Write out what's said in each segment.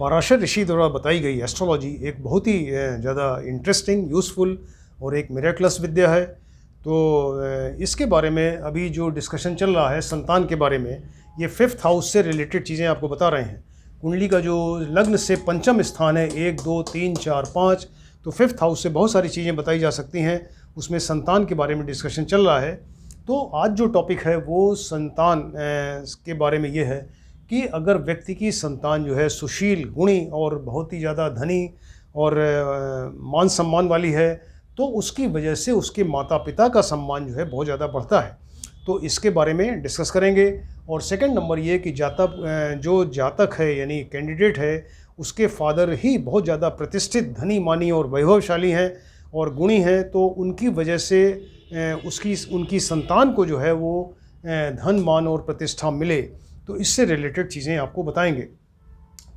पराशर ऋषि द्वारा बताई गई एस्ट्रोलॉजी एक बहुत ही ज़्यादा इंटरेस्टिंग, यूज़फुल और एक मिरेकलस विद्या है। तो इसके बारे में अभी जो डिस्कशन चल रहा है संतान के बारे में, ये 5th हाउस से रिलेटेड चीज़ें आपको बता रहे हैं। कुंडली का जो लग्न से पंचम स्थान है 1, 2, 3, 4, 5, तो 5th हाउस से बहुत सारी चीज़ें बताई जा सकती हैं। उसमें संतान के बारे में डिस्कशन चल रहा है। तो आज जो टॉपिक है वो संतान के बारे में ये है कि अगर व्यक्ति की संतान जो है सुशील, गुणी और बहुत ही ज़्यादा धनी और मान सम्मान वाली है, तो उसकी वजह से उसके माता पिता का सम्मान जो है बहुत ज़्यादा बढ़ता है। तो इसके बारे में डिस्कस करेंगे। और सेकंड नंबर ये कि जो जातक है यानी कैंडिडेट है, उसके फादर ही बहुत ज़्यादा प्रतिष्ठित, धनी, मानी और वैभवशाली हैं और गुणी हैं, तो उनकी वजह से उनकी संतान को जो है वो धन, मान और प्रतिष्ठा मिले। तो इससे रिलेटेड चीज़ें आपको बताएंगे।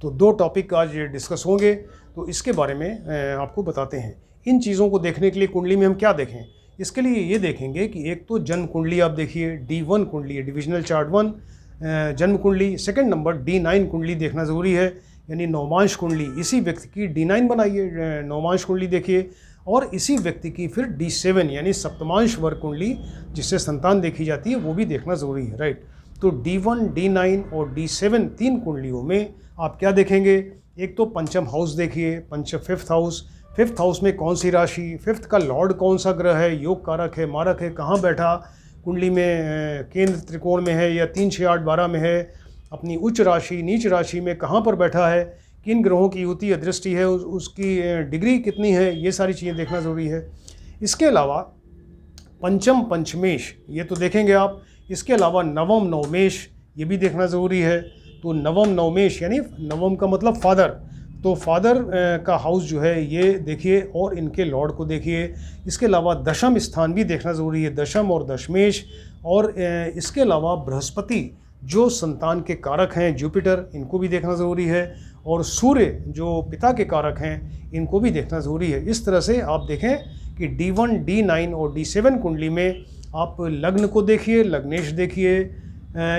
तो 2 टॉपिक आज डिस्कस होंगे, तो इसके बारे में आपको बताते हैं। इन चीज़ों को देखने के लिए कुंडली में हम क्या देखें, इसके लिए ये देखेंगे कि एक तो जन्म कुंडली आप देखिए, D1 कुंडली है, डिविजनल चार्ट 1 जन्म कुंडली। सेकंड नंबर D9 कुंडली देखना ज़रूरी है, यानी नवमांश कुंडली। इसी व्यक्ति की D9 बनाइए, नवमांश कुंडली देखिए, और इसी व्यक्ति की फिर D7 यानी सप्तमांश वर्ग कुंडली जिससे संतान देखी जाती है, वो भी देखना ज़रूरी है, राइट। तो D1, D9 और D7 3 कुंडलियों में आप क्या देखेंगे, एक तो पंचम हाउस देखिए, 5th हाउस। 5th हाउस में कौन सी राशि, 5th का लॉर्ड कौन सा ग्रह है, योग कारक है, मारक है, कहाँ बैठा कुंडली में, केंद्र त्रिकोण में है या 3, 6, 8, 12 में है, अपनी उच्च राशि, नीच राशि में कहाँ पर बैठा है, किन ग्रहों की युति या दृष्टि है, उसकी डिग्री कितनी है, ये सारी चीज़ें देखना ज़रूरी है। इसके अलावा पंचम पंचमेश ये तो देखेंगे आप। इसके अलावा नवम नवमेश ये भी देखना ज़रूरी है। तो नवम नवमेश यानी नवम का मतलब फादर, तो फादर का हाउस जो है ये देखिए और इनके लॉर्ड को देखिए। इसके अलावा दशम स्थान भी देखना ज़रूरी है, दशम और दशमेश। और इसके अलावा बृहस्पति जो संतान के कारक हैं, जुपिटर, इनको भी देखना ज़रूरी है। और सूर्य जो पिता के कारक हैं, इनको भी देखना ज़रूरी है। इस तरह से आप देखें कि D1, D9 और D7 कुंडली में आप लग्न को देखिए, लग्नेश देखिए।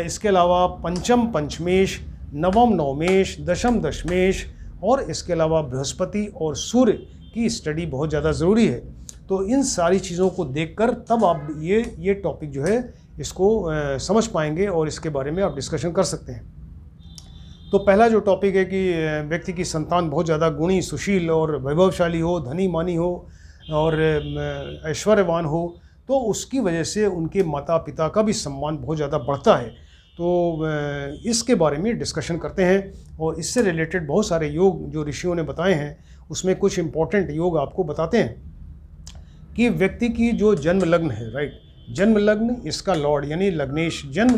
इसके अलावा पंचम पंचमेश, नवम नवमेश, दशम दशमेश और इसके अलावा बृहस्पति और सूर्य की स्टडी बहुत ज़्यादा ज़रूरी है। तो इन सारी चीज़ों को देखकर तब आप ये टॉपिक जो है इसको समझ पाएंगे और इसके बारे में आप डिस्कशन कर सकते हैं। तो पहला जो टॉपिक है कि व्यक्ति की संतान बहुत ज़्यादा गुणी, सुशील और वैभवशाली हो, धनी, मानी हो और ऐश्वर्यवान हो, तो उसकी वजह से उनके माता पिता का भी सम्मान बहुत ज़्यादा बढ़ता है। तो इसके बारे में डिस्कशन करते हैं। और इससे रिलेटेड बहुत सारे योग जो ऋषियों ने बताए हैं, उसमें कुछ इम्पोर्टेंट योग आपको बताते हैं कि व्यक्ति की जो जन्म लग्न है, राइट, जन्म लग्न, इसका लॉर्ड यानी लग्नेश, जन्म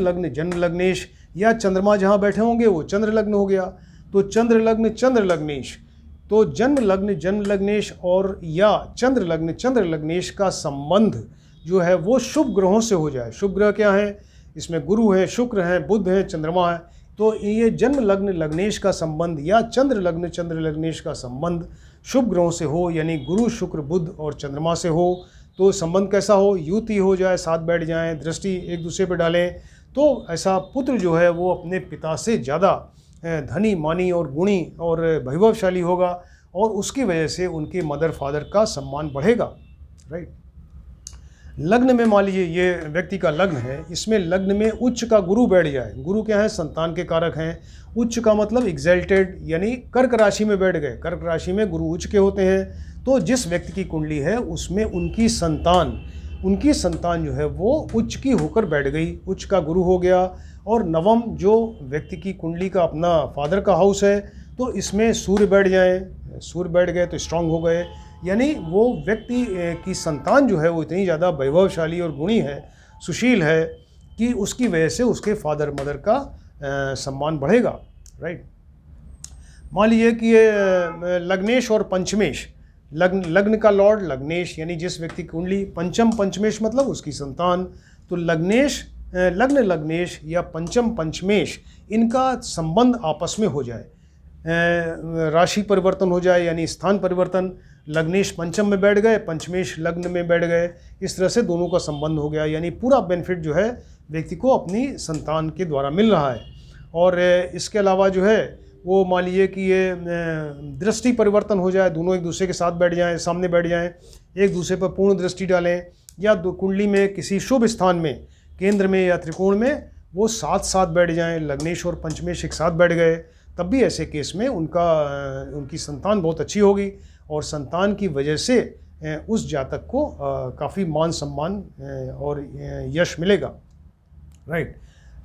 लग्नेश या चंद्रमा जहाँ बैठे होंगे वो चंद्र लग्न हो गया। तो चंद्र लग्न चंद्र लग्नेश, तो जन्म लग्नेश और या चंद्र लग्नेश का संबंध जो है वो शुभ ग्रहों से हो जाए। शुभ ग्रह क्या है, इसमें गुरु है, शुक्र है, बुध है, चंद्रमा है। तो ये जन्म लग्न लग्नेश का संबंध या चंद्र लग्नेश का संबंध शुभ ग्रहों से हो, यानी गुरु, शुक्र, बुध और चंद्रमा से हो। तो संबंध कैसा हो, युति हो जाए, साथ बैठ जाएं, दृष्टि एक दूसरे पर डालें, तो ऐसा पुत्र जो है वो अपने पिता से ज़्यादा धनी, मानी और गुणी और वैभवशाली होगा और उसकी वजह से उनके मदर फादर का सम्मान बढ़ेगा, राइट। लग्न में मान लीजिए ये व्यक्ति का लग्न है, इसमें लग्न में उच्च का गुरु बैठ जाए। गुरु क्या है, संतान के कारक हैं। उच्च का मतलब एग्जल्टेड, यानी कर्क राशि में बैठ गए। कर्क राशि में गुरु उच्च के होते हैं। तो जिस व्यक्ति की कुंडली है उसमें उनकी संतान जो है वो उच्च की होकर बैठ गई, उच्च का गुरु हो गया। और नवम जो व्यक्ति की कुंडली का अपना फादर का हाउस है, तो इसमें सूर्य बैठ जाए, सूर्य बैठ गए तो स्ट्रांग हो गए, यानी वो व्यक्ति की संतान जो है वो इतनी ज़्यादा वैभवशाली और गुणी है, सुशील है कि उसकी वजह से उसके फादर मदर का सम्मान बढ़ेगा, राइट। मान लीजिए कि ये लग्नेश और पंचमेश, लग्न का लॉर्ड लग्नेश, यानी जिस व्यक्ति की कुंडली, पंचम पंचमेश मतलब उसकी संतान। तो लग्नेश या पंचम पंचमेश, इनका संबंध आपस में हो जाए, राशि परिवर्तन हो जाए यानी स्थान परिवर्तन। लग्नेश पंचम में बैठ गए, पंचमेश लग्न में बैठ गए, इस तरह से दोनों का संबंध हो गया, यानी पूरा बेनिफिट जो है व्यक्ति को अपनी संतान के द्वारा मिल रहा है। और इसके अलावा जो है वो मान लीजिए कि ये दृष्टि परिवर्तन हो जाए, दोनों एक दूसरे के साथ बैठ जाएं, सामने बैठ जाएं, एक दूसरे पर पूर्ण दृष्टि डालें, या कुंडली में किसी शुभ स्थान में, केंद्र में या त्रिकोण में वो साथ साथ बैठ जाएं, लग्नेश और पंचमेश एक साथ बैठ गए, तब भी ऐसे केस में उनकी संतान बहुत अच्छी होगी और संतान की वजह से उस जातक को काफ़ी मान सम्मान और यश मिलेगा। राइट।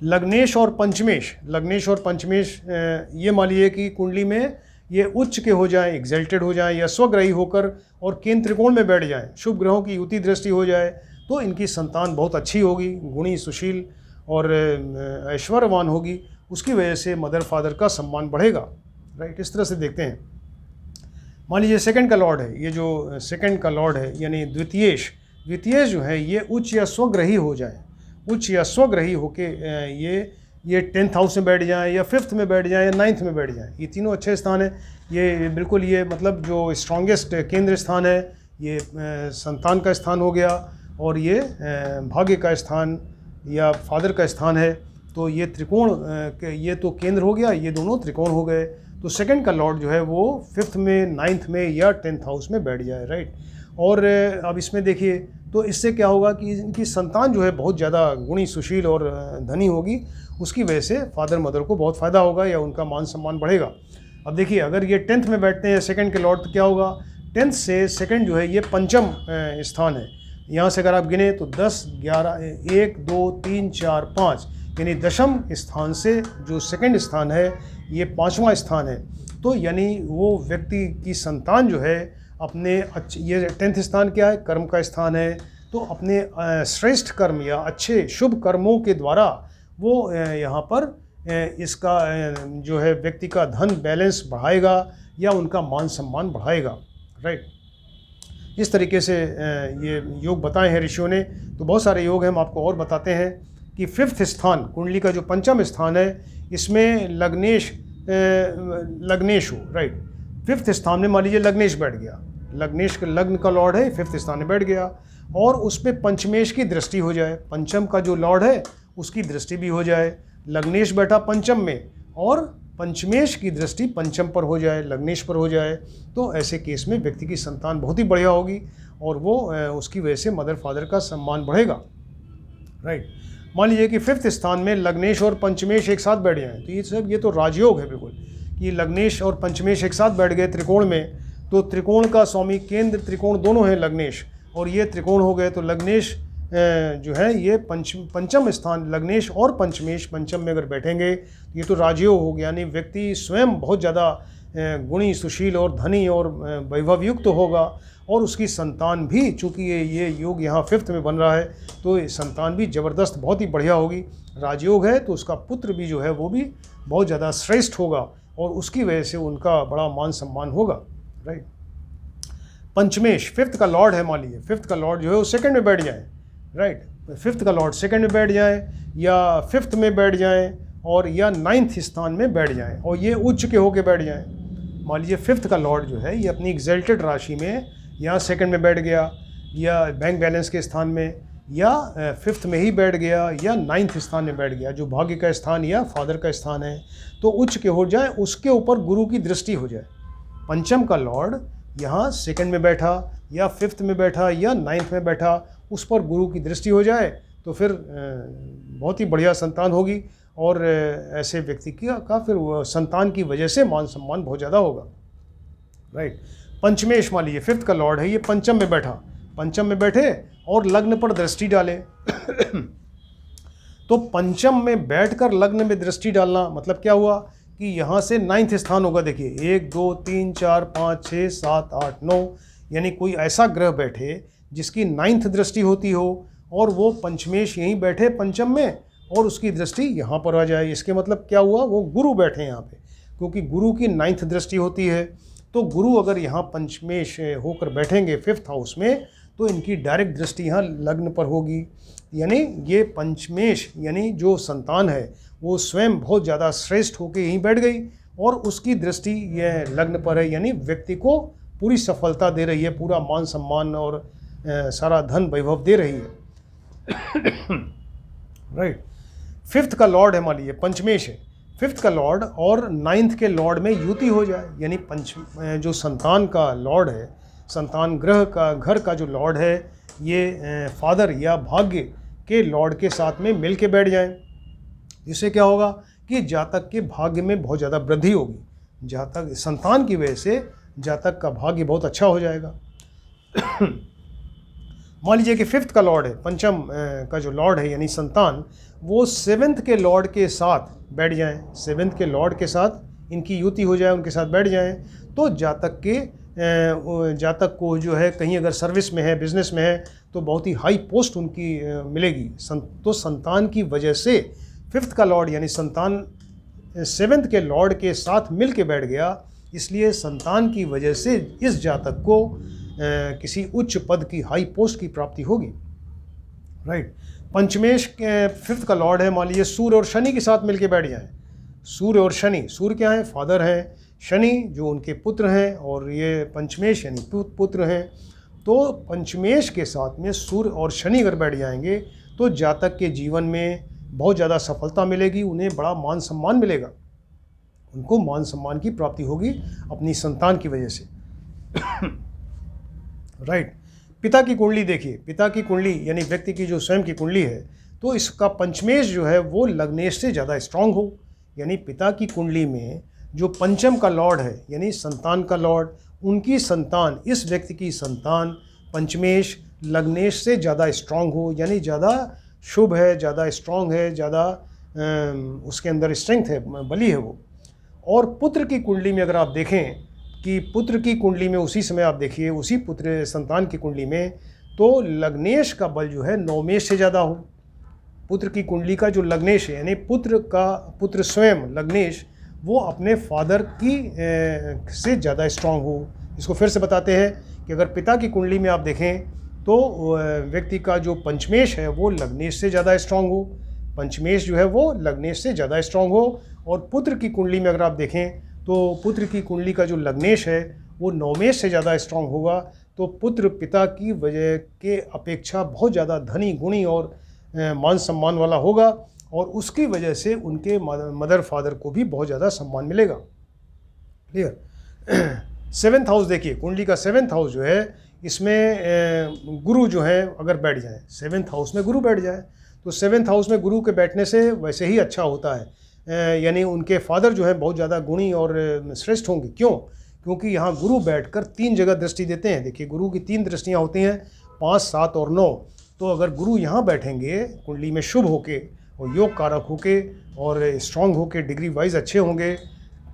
लग्नेश और पंचमेश, लग्नेश और पंचमेश ये मान लीजिए कि कुंडली में ये उच्च के हो जाएं, एग्जल्टेड हो जाएं या स्वग्रही होकर और केंद्र त्रिकोण में बैठ जाएं, शुभ ग्रहों की युति दृष्टि हो जाए, तो इनकी संतान बहुत अच्छी होगी, गुणी, सुशील और ऐश्वर्यवान होगी। उसकी वजह से मदर फादर का सम्मान बढ़ेगा। राइट। इस तरह से देखते हैं। मान लीजिए सेकंड का लॉर्ड है, ये जो सेकंड का लॉर्ड है यानी द्वितीयेश, द्वितीयेश जो है ये उच्च या स्वग्रही हो जाए, उच्च या स्वग्रही होके ये 10th हाउस में बैठ जाएं या 5th में बैठ जाएं या 9th में बैठ जाएं। ये तीनों अच्छे स्थान हैं। ये बिल्कुल ये मतलब जो स्ट्रॉन्गेस्ट केंद्र स्थान है, ये संतान का स्थान हो गया और ये भाग्य का स्थान या फादर का स्थान है। तो ये त्रिकोण ये तो केंद्र हो गया, ये दोनों त्रिकोण हो गए। तो सेकंड का लॉर्ड जो है वो 5th में, 9th में या 10th हाउस में बैठ जाए। राइट। और अब इसमें देखिए तो इससे क्या होगा कि इनकी संतान जो है बहुत ज़्यादा गुणी, सुशील और धनी होगी। उसकी वजह से फादर मदर को बहुत फ़ायदा होगा या उनका मान सम्मान बढ़ेगा। अब देखिए अगर ये 10th में बैठते हैं सेकंड के लॉर्ड, तो क्या होगा, 10th से सेकंड जो है ये पंचम स्थान है। यहाँ से अगर आप गिने तो 10, 11, 1, 2, 3, 4, 5 यानी दशम स्थान से जो सेकंड स्थान है ये 5वां स्थान है। तो यानी वो व्यक्ति की संतान जो है अपने ये 10th स्थान क्या है, कर्म का स्थान है। तो अपने श्रेष्ठ कर्म या अच्छे शुभ कर्मों के द्वारा वो यहाँ पर इसका जो है व्यक्ति का धन बैलेंस बढ़ाएगा या उनका मान सम्मान बढ़ाएगा। राइट। इस तरीके से ये योग बताए हैं ऋषियों ने। तो बहुत सारे योग हैं, हम आपको और बताते हैं कि 5th स्थान कुंडली का जो पंचम स्थान है इसमें लग्नेश हो। राइट। 5th स्थान में मान लीजिए लग्नेश बैठ गया, लग्नेश के लग्न का लॉर्ड है, 5th स्थान में बैठ गया और उस पर पंचमेश की दृष्टि हो जाए, पंचम का जो लॉर्ड है उसकी दृष्टि भी हो जाए। लग्नेश बैठा पंचम में और पंचमेश की दृष्टि पंचम पर हो जाए, लग्नेश पर हो जाए, तो ऐसे केस में व्यक्ति की संतान बहुत ही बढ़िया होगी और वो उसकी वजह से मदर फादर का सम्मान बढ़ेगा। राइट। मान लीजिए कि 5th स्थान में लग्नेश और पंचमेश एक साथ बैठ जाएं, तो ये तो राजयोग है बिल्कुल कि लग्नेश और पंचमेश एक साथ बैठ गए त्रिकोण में। तो त्रिकोण का स्वामी केंद्र त्रिकोण दोनों हैं लग्नेश, और ये त्रिकोण हो गए। तो लग्नेश जो है ये पंचम स्थान, लग्नेश और पंचमेश पंचम में अगर बैठेंगे ये तो राजयोग हो गया, यानी व्यक्ति स्वयं बहुत ज़्यादा गुणी, सुशील और धनी और वैभवयुक्त तो होगा और उसकी संतान भी, चूँकि ये योग यहाँ 5th में बन रहा है तो संतान भी ज़बरदस्त बहुत ही बढ़िया होगी। राजयोग है तो उसका पुत्र भी जो है वो भी बहुत ज़्यादा श्रेष्ठ होगा और उसकी वजह से उनका बड़ा मान सम्मान होगा। राइट। पंचमेश 5th का लॉर्ड है, मान लीजिए 5th का लॉर्ड जो है वो सेकंड में बैठ जाए। राइट। 5th का लॉर्ड सेकंड में बैठ जाए या 5th में बैठ जाए और या 9th स्थान में बैठ जाए और ये उच्च के होके बैठ जाए। मान लीजिए 5th का लॉर्ड जो है ये अपनी एग्जल्टेड राशि में या सेकंड में बैठ गया या बैंक बैलेंस के स्थान में या 5th में ही बैठ गया या 9th स्थान में बैठ गया, जो भाग्य का स्थान या फादर का स्थान है, तो उच्च के हो जाए, उसके ऊपर गुरु की दृष्टि हो जाए। पंचम का लॉर्ड यहाँ सेकंड में बैठा या 5th में बैठा या 9th में बैठा, उस पर गुरु की दृष्टि हो जाए तो फिर बहुत ही बढ़िया संतान होगी और ऐसे व्यक्ति का फिर संतान की वजह से मान सम्मान बहुत ज़्यादा होगा। राइट। पंचमेश मान लीजिए 5th का लॉर्ड है, ये पंचम में बैठा, पंचम में बैठे और लग्न पर दृष्टि डाले तो पंचम में बैठकर लग्न में दृष्टि डालना मतलब क्या हुआ कि यहाँ से 9th स्थान होगा। देखिए 1, 2, 3, 4, 5, 6, 7, 8, 9 यानी कोई ऐसा ग्रह बैठे जिसकी 9th दृष्टि होती हो और वो पंचमेश यहीं बैठे पंचम में और उसकी दृष्टि यहाँ पर आ जाए। इसके मतलब क्या हुआ, वो गुरु बैठे यहाँ पे, क्योंकि गुरु की 9th दृष्टि होती है। तो गुरु अगर यहाँ पंचमेश होकर बैठेंगे 5th हाउस में तो इनकी डायरेक्ट दृष्टि यहाँ लग्न पर होगी, यानी ये पंचमेश यानी जो संतान है वो स्वयं बहुत ज़्यादा श्रेष्ठ होकर यहीं बैठ गई और उसकी दृष्टि यह लग्न पर है, यानी व्यक्ति को पूरी सफलता दे रही है, पूरा मान सम्मान और सारा धन वैभव दे रही है। राइट। 5th का लॉर्ड है, मान लीजिए पंचमेश है, फिफ्थ का लॉर्ड और नाइन्थ के लॉर्ड में युति हो जाए, यानी जो संतान का लॉर्ड है, संतान ग्रह का, घर का जो लॉर्ड है, ये फादर या भाग्य के लॉर्ड के साथ में मिल के बैठ जाएं। इससे क्या होगा कि जातक के भाग्य में बहुत ज़्यादा वृद्धि होगी, जातक संतान की वजह से जातक का भाग्य बहुत अच्छा हो जाएगा। मान लीजिए कि फिफ्थ का लॉर्ड है, पंचम का जो लॉर्ड है यानी संतान, वो सेवेंथ के लॉर्ड के साथ बैठ जाएं, सेवेंथ के लॉर्ड के साथ इनकी युति हो जाए, उनके साथ बैठ जाएं, तो जातक को जो है कहीं अगर सर्विस में है, बिजनेस में है, तो बहुत ही हाई पोस्ट उनकी मिलेगी। तो संतान की वजह से फिफ्थ का लॉर्ड यानी संतान सेवेंथ के लॉर्ड के साथ मिल के बैठ गया, इसलिए संतान की वजह से इस जातक को किसी उच्च पद की, हाई पोस्ट की प्राप्ति होगी। राइट। पंचमेश के फिफ्थ का लॉर्ड है, मान लीजिए सूर्य और शनि के साथ मिलके बैठ जाएं। सूर्य और शनि, सूर्य क्या है? फादर हैं, शनि जो उनके पुत्र हैं, और ये पंचमेश यानी पुत्र हैं। तो पंचमेश के साथ में सूर्य और शनि अगर बैठ जाएंगे तो जातक के जीवन में बहुत ज़्यादा सफलता मिलेगी, उन्हें बड़ा मान सम्मान मिलेगा, उनको मान सम्मान की प्राप्ति होगी अपनी संतान की वजह से। राइट। पिता की कुंडली देखिए, पिता की कुंडली यानी व्यक्ति की जो स्वयं की कुंडली है, तो इसका पंचमेश जो है वो लग्नेश से ज़्यादा स्ट्रांग हो, यानी पिता की कुंडली में जो पंचम का लॉर्ड है यानी संतान का लॉर्ड, उनकी संतान, इस व्यक्ति की संतान पंचमेश लग्नेश से ज़्यादा स्ट्रांग हो, यानी ज़्यादा शुभ है, ज़्यादा स्ट्रांग है, ज़्यादा उसके अंदर स्ट्रेंथ है, बली है वो। और पुत्र की कुंडली में अगर आप देखें कि पुत्र की कुंडली में उसी समय आप देखिए, उसी पुत्र संतान की कुंडली में तो लग्नेश का बल जो है नवमेश से ज़्यादा हो। पुत्र की कुंडली का जो लग्नेश है यानी पुत्र स्वयं लग्नेश, वो अपने फादर की से ज़्यादा स्ट्रांग हो। इसको फिर से बताते हैं कि अगर पिता की कुंडली में आप देखें तो व्यक्ति का जो पंचमेश है वो लग्नेश से ज़्यादा स्ट्रांग हो, पंचमेश जो है वो लग्नेश से ज़्यादा स्ट्रांग हो। और पुत्र की कुंडली में अगर आप देखें तो पुत्र की कुंडली का जो लग्नेश है वो नवमेश से ज़्यादा स्ट्रांग होगा। तो पुत्र पिता की वजह के अपेक्षा बहुत ज़्यादा धनी, गुणी और मान सम्मान वाला होगा, और उसकी वजह से उनके मदर फादर को भी बहुत ज़्यादा सम्मान मिलेगा। क्लियर। सेवेंथ हाउस देखिए, कुंडली का सेवेंथ हाउस जो है, इसमें गुरु जो है अगर बैठ जाए, सेवेंथ हाउस में गुरु बैठ जाए, तो सेवेंथ हाउस में गुरु के बैठने से वैसे ही अच्छा होता है, यानी उनके फादर जो है बहुत ज़्यादा गुणी और श्रेष्ठ होंगे। क्यों? क्योंकि यहाँ गुरु बैठकर 3 जगह दृष्टि देते हैं। देखिए, गुरु की 3 दृष्टियाँ होती हैं, 5, 7 और 9। तो अगर गुरु यहाँ बैठेंगे कुंडली में शुभ होके और योग कारक होके और स्ट्रांग होके, डिग्री वाइज अच्छे होंगे,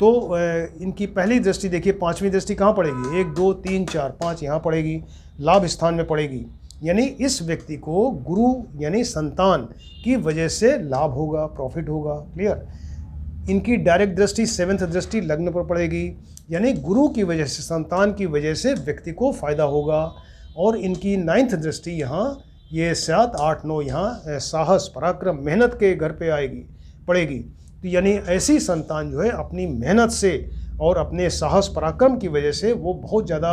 तो इनकी पहली दृष्टि देखिए, 5वीं दृष्टि कहाँ पड़ेगी? 1, 2, 3, 4, 5 यहाँ पड़ेगी, लाभ स्थान में पड़ेगी। यानी इस व्यक्ति को गुरु यानी संतान की वजह से लाभ होगा, प्रॉफिट होगा। क्लियर। इनकी डायरेक्ट दृष्टि, 7th दृष्टि लग्न पर पड़ेगी, यानी गुरु की वजह से, संतान की वजह से व्यक्ति को फायदा होगा। और इनकी 9th दृष्टि यहाँ, ये 7, 8, 9 यहाँ साहस, पराक्रम, मेहनत के घर पे पड़ेगी। तो यानी ऐसी संतान जो है अपनी मेहनत से और अपने साहस पराक्रम की वजह से वो बहुत ज़्यादा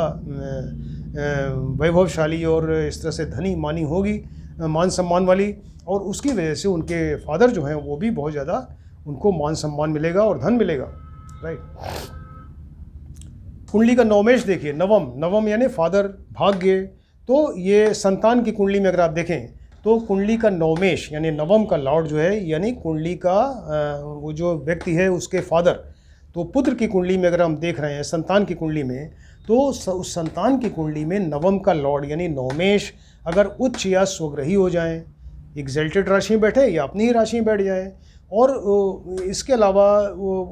वैभवशाली और इस तरह से धनी मानी होगी, मान सम्मान वाली, और उसकी वजह से उनके फादर जो हैं वो भी बहुत ज़्यादा, उनको मान सम्मान मिलेगा और धन मिलेगा। राइट। कुंडली का नवमेश देखिए, नवम यानी फादर, भाग्य। तो ये संतान की कुंडली में अगर आप देखें तो कुंडली का नवमेश यानी नवम का लॉर्ड जो है, यानी कुंडली का वो जो व्यक्ति है उसके फादर। तो पुत्र की कुंडली में अगर हम देख रहे हैं, संतान की कुंडली में, तो उस संतान की कुंडली में नवम का लॉर्ड यानी नवमेश अगर उच्च या स्वग्रही हो जाएं, एग्जल्टेड राशि में बैठे या अपनी ही राशि में बैठ जाएं, और इसके अलावा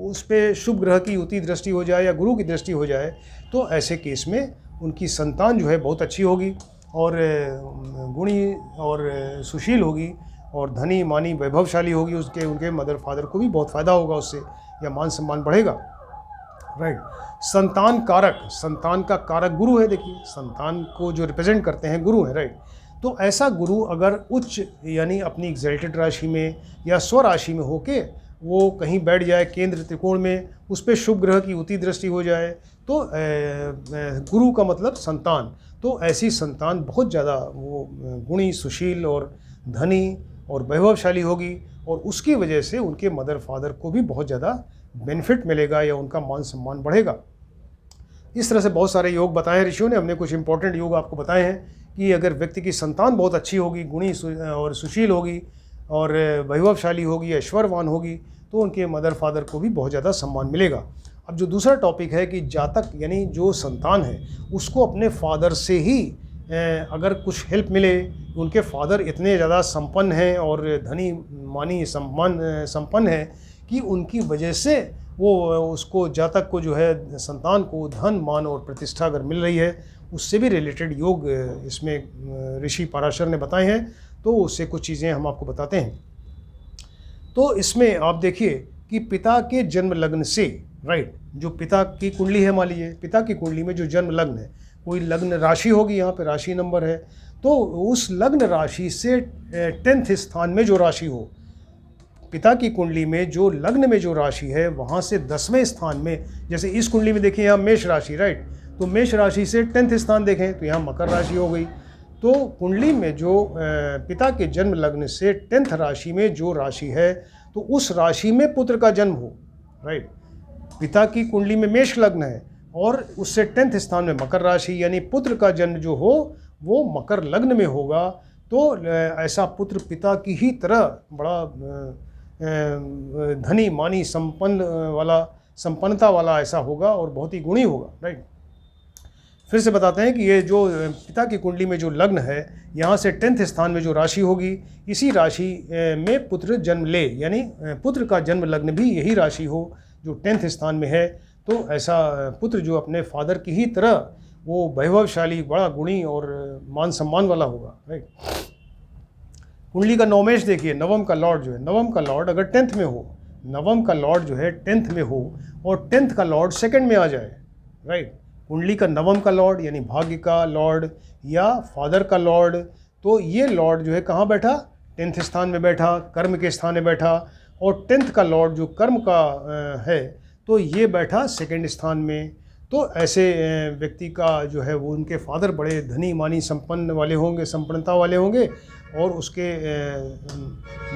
उस पर शुभ ग्रह की युति दृष्टि हो जाए या गुरु की दृष्टि हो जाए, तो ऐसे केस में उनकी संतान जो है बहुत अच्छी होगी और गुणी और सुशील होगी और धनी मानी वैभवशाली होगी। उनके मदर फादर को भी बहुत फ़ायदा होगा उससे, या मान सम्मान बढ़ेगा। राइट। संतान का कारक गुरु है। देखिए, संतान को जो रिप्रेजेंट करते हैं गुरु हैं। राइट। तो ऐसा गुरु अगर उच्च यानी अपनी एग्जल्टेड राशि में या स्वराशि में होके वो कहीं बैठ जाए केंद्र त्रिकोण में, उस पर शुभ ग्रह की युति दृष्टि हो जाए, तो गुरु का मतलब संतान। तो ऐसी संतान बहुत ज़्यादा वो गुणी, सुशील और धनी और वैभवशाली होगी, और उसकी वजह से उनके मदर फादर को भी बहुत ज़्यादा बेनिफिट मिलेगा या उनका मान सम्मान बढ़ेगा। इस तरह से बहुत सारे योग बताए हैं ऋषियों ने। हमने कुछ इंपॉर्टेंट योग आपको बताए हैं कि अगर व्यक्ति की संतान बहुत अच्छी होगी, गुणी और सुशील होगी और वैभवशाली होगी, ऐश्वर्यवान होगी, तो उनके मदर फादर को भी बहुत ज़्यादा सम्मान मिलेगा। अब जो दूसरा टॉपिक है कि जातक यानी जो संतान है उसको अपने फादर से ही अगर कुछ हेल्प मिले, उनके फादर इतने ज़्यादा संपन्न हैं और धनी मानी संपन्न है कि उनकी वजह से वो उसको जातक को जो है संतान को धन मान और प्रतिष्ठा अगर मिल रही है, उससे भी रिलेटेड योग इसमें ऋषि पराशर ने बताए हैं। तो उससे कुछ चीज़ें हम आपको बताते हैं। तो इसमें आप देखिए कि पिता के जन्म लग्न से, राइट, जो पिता की कुंडली है, मान लीजिए पिता की कुंडली में जो जन्म लग्न है, कोई लग्न राशि होगी, यहाँ पे राशि नंबर है, तो उस लग्न राशि से 10th स्थान में जो राशि हो, पिता की कुंडली में जो लग्न में जो राशि है वहाँ से 10वें स्थान में, जैसे इस कुंडली में देखिए यहाँ मेष राशि, राइट, तो मेष राशि से 10th स्थान देखें तो यहाँ मकर राशि हो गई। तो कुंडली में जो पिता के जन्म लग्न से 10th राशि में जो राशि है, तो उस राशि में पुत्र का जन्म हो, राइट, पिता की कुंडली में मेष लग्न है और उससे 10th स्थान में मकर राशि, यानी पुत्र का जन्म जो हो वो मकर लग्न में होगा, तो ऐसा पुत्र पिता की ही तरह बड़ा धनी मानी संपन्नता वाला ऐसा होगा और बहुत ही गुणी होगा, राइट। फिर से बताते हैं कि ये जो पिता की कुंडली में जो लग्न है, यहाँ से 10th स्थान में जो राशि होगी, इसी राशि में पुत्र जन्म ले, यानी पुत्र का जन्म लग्न भी यही राशि हो जो 10th स्थान में है, तो ऐसा पुत्र जो अपने फादर की ही तरह वो वैभवशाली, बड़ा गुणी और मान सम्मान वाला होगा, राइट। कुंडली का नवमेश देखिए, नवम का लॉर्ड जो है, नवम का लॉर्ड अगर 10th में हो, नवम का लॉर्ड जो है 10th में हो और 10th का लॉर्ड 2nd में आ जाए, राइट, कुंडली का नवम का लॉर्ड यानी भाग्य का लॉर्ड या फादर का लॉर्ड, तो ये लॉर्ड जो है कहाँ बैठा, 10th स्थान में बैठा, कर्म के स्थान में बैठा, और 10th का लॉर्ड जो कर्म का है तो ये बैठा 2nd स्थान में। तो ऐसे व्यक्ति का जो है वो उनके फादर बड़े धनी मानी संपन्न वाले होंगे, संपन्नता वाले होंगे, और उसके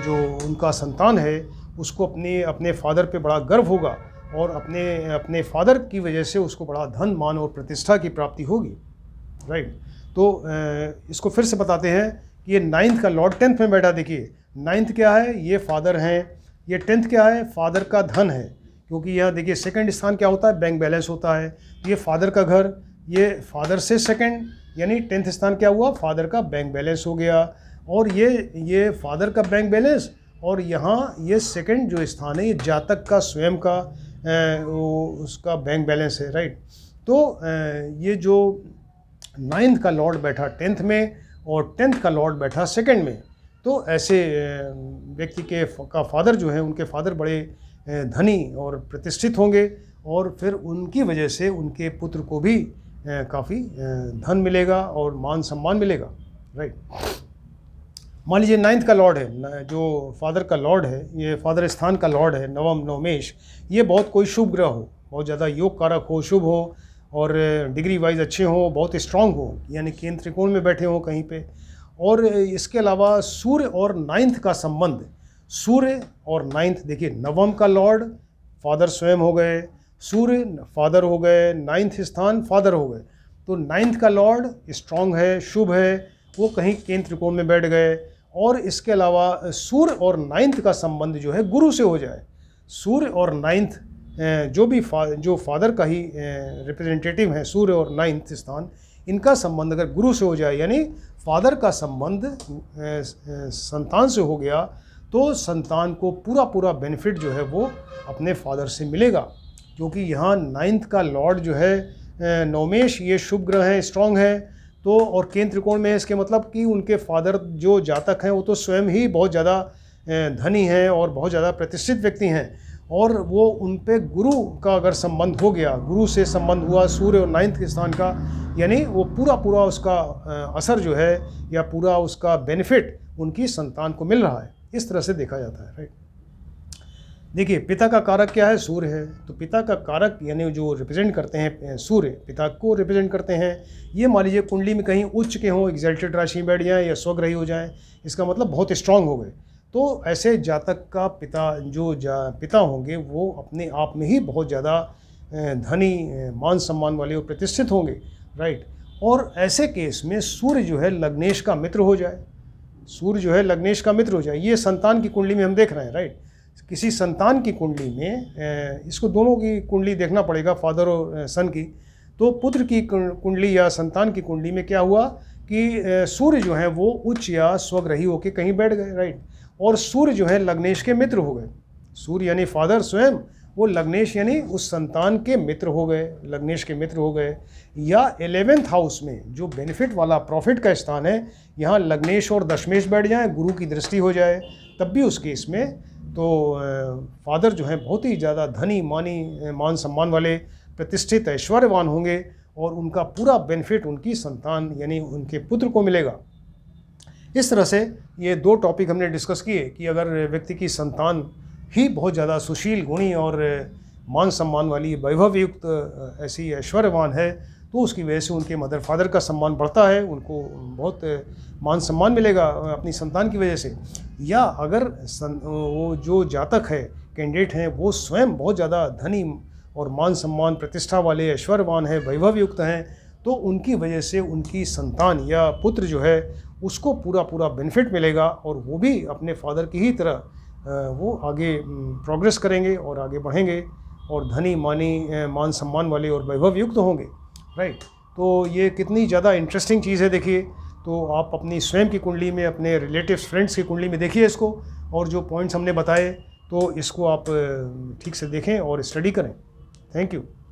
जो उनका संतान है उसको अपने फादर पे बड़ा गर्व होगा और अपने फादर की वजह से उसको बड़ा धन मान और प्रतिष्ठा की प्राप्ति होगी, राइट। तो इसको फिर से बताते हैं कि ये 9th का लॉर्ड 10th में बैठा। देखिए 9th क्या है, ये फादर हैं, ये 10th क्या है, फादर का धन है, क्योंकि यहाँ देखिए 2nd स्थान क्या होता है, बैंक बैलेंस होता है, ये फादर का घर, ये फादर से 2nd यानी 10th स्थान क्या हुआ, फादर का बैंक बैलेंस हो गया, और ये फादर का बैंक बैलेंस, और यहाँ ये 2nd जो स्थान है ये जातक का स्वयं का उसका बैंक बैलेंस है, राइट। तो ये जो 9th का लॉर्ड बैठा 10th में और 10th का लॉर्ड बैठा 2nd में, तो ऐसे व्यक्ति का फादर जो है, उनके फादर बड़े धनी और प्रतिष्ठित होंगे, और फिर उनकी वजह से उनके पुत्र को भी काफ़ी धन मिलेगा और मान सम्मान मिलेगा, राइट। मान लीजिए 9th का लॉर्ड है, जो फादर का लॉर्ड है, ये फादर स्थान का लॉर्ड है, नवमेश, ये बहुत कोई शुभ ग्रह हो, बहुत ज़्यादा योग कारक हो, शुभ हो, और डिग्री वाइज अच्छे हों, बहुत स्ट्रांग हो, यानी केंद्र त्रिकोण में बैठे हों कहीं पे। और इसके अलावा सूर्य और 9th का संबंध, सूर्य और 9th, देखिए नवम का लॉर्ड फादर स्वयं हो गए, सूर्य फादर हो गए, 9th स्थान फादर हो गए, तो 9th का लॉर्ड स्ट्रांग है, शुभ है, वो कहीं केंद्र त्रिकोण में बैठ गए। और इसके अलावा सूर्य और 9th का संबंध जो है गुरु से हो जाए, सूर्य और 9th जो फादर का ही रिप्रेजेंटेटिव है, सूर्य और 9th स्थान, इनका संबंध अगर गुरु से हो जाए, यानी फादर का संबंध संतान से हो गया, तो संतान को पूरा बेनिफिट जो है वो अपने फादर से मिलेगा, क्योंकि यहाँ 9th का लॉर्ड जो है नवमेश, ये शुभ ग्रह है, स्ट्रांग है, तो और केंद्र त्रिकोण में है, इसके मतलब कि उनके फादर जो जातक हैं वो तो स्वयं ही बहुत ज़्यादा धनी हैं और बहुत ज़्यादा प्रतिष्ठित व्यक्ति हैं, और वो उन पे गुरु का अगर संबंध हो गया, गुरु से संबंध हुआ सूर्य और 9th के स्थान का, यानी वो पूरा उसका असर जो है या पूरा उसका बेनिफिट उनकी संतान को मिल रहा है। इस तरह से देखा जाता है, राइट। देखिए पिता का कारक क्या है, सूर्य है, तो पिता का कारक यानी जो रिप्रेजेंट करते हैं सूर्य, पिता को रिप्रेजेंट करते हैं। ये मान लीजिए कुंडली में कहीं उच्च के हों, एग्जल्टेड राशि में बैठ जाएँ या स्वग्रही हो जाएँ, इसका मतलब बहुत स्ट्रांग हो गए। तो ऐसे जातक का पिता पिता होंगे वो अपने आप में ही बहुत ज़्यादा धनी, मान सम्मान वाले और प्रतिष्ठित होंगे, राइट। और ऐसे केस में सूर्य जो है लग्नेश का मित्र हो जाए, सूर्य जो है लग्नेश का मित्र हो जाए, ये संतान की कुंडली में हम देख रहे हैं, राइट। किसी संतान की कुंडली में इसको दोनों की कुंडली देखना पड़ेगा, फादर और सन की। तो पुत्र की कुंडली या संतान की कुंडली में क्या हुआ कि सूर्य जो है वो उच्च या स्वग्रही होकर कहीं बैठ गए, राइट। और सूर्य जो है लग्नेश के मित्र हो गए। सूर्य यानी फादर स्वयं, वो लग्नेश यानी उस संतान के मित्र हो गए, लग्नेश के मित्र हो गए। या 11th हाउस में जो बेनिफिट वाला प्रॉफिट का स्थान है, यहाँ लग्नेश और दशमेश बैठ जाए, गुरु की दृष्टि हो जाए, तब भी उस केस में तो फादर जो है बहुत ही ज़्यादा धनी, मान सम्मान वाले, प्रतिष्ठित, ऐश्वर्यवान होंगे और उनका पूरा बेनिफिट उनकी संतान यानी उनके पुत्र को मिलेगा। इस तरह से ये 2 टॉपिक हमने डिस्कस किए कि अगर व्यक्ति की संतान ही बहुत ज़्यादा सुशील, गुणी और मान सम्मान वाली, वैभव युक्त, ऐसी ऐश्वर्यवान है, तो उसकी वजह से उनके मदर फादर का सम्मान बढ़ता है, उनको बहुत मान सम्मान मिलेगा अपनी संतान की वजह से। या अगर वो जो जातक है, कैंडिडेट हैं, वो स्वयं बहुत ज़्यादा धनी और मान सम्मान, प्रतिष्ठा वाले, ऐश्वर्यवान है, वैभव युक्त हैं, तो उनकी वजह से उनकी संतान या पुत्र जो है उसको पूरा बेनिफिट मिलेगा और वो भी अपने फादर की ही तरह वो आगे प्रोग्रेस करेंगे और आगे बढ़ेंगे और धनी, मान सम्मान वाले और वैभव युक्त होंगे, राइट। तो ये कितनी ज़्यादा इंटरेस्टिंग चीज़ है, देखिए। तो आप अपनी स्वयं की कुंडली में, अपने रिलेटिव्स, फ्रेंड्स की कुंडली में देखिए इसको, और जो पॉइंट्स हमने बताए तो इसको आप ठीक से देखें और स्टडी करें। Thank you.